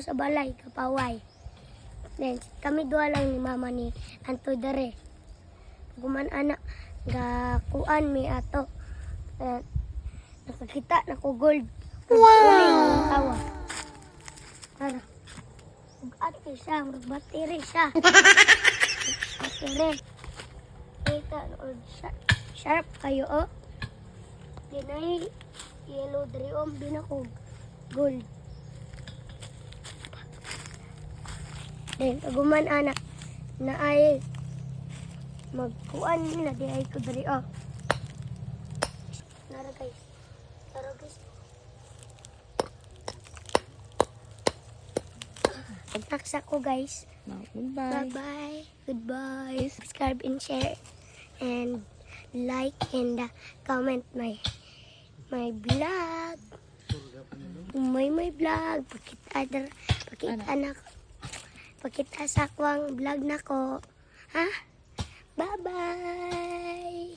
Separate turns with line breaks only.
sa balay, kapaway. Then, kami dua lang ni mama ni Anto dere. Guman anak, gakuan mi ato. Nakakita na ko gold. Wow! Tawa. Tara. Ug-ate siya, mag-battery siya. Battery. Kita, sharp kayo, oh. Dinay, yellow dream, binakog. Gold. Then, kaguman anak, na ay magkuan na di ay ko dari, oh. Nara guys. Nara guys. Naksa ko guys.
Goodbye.
Bye-bye. Goodbye. Subscribe and share. And like and comment my vlog. My vlog. Pakita sa ko ang vlog nako. Ha? Bye-bye.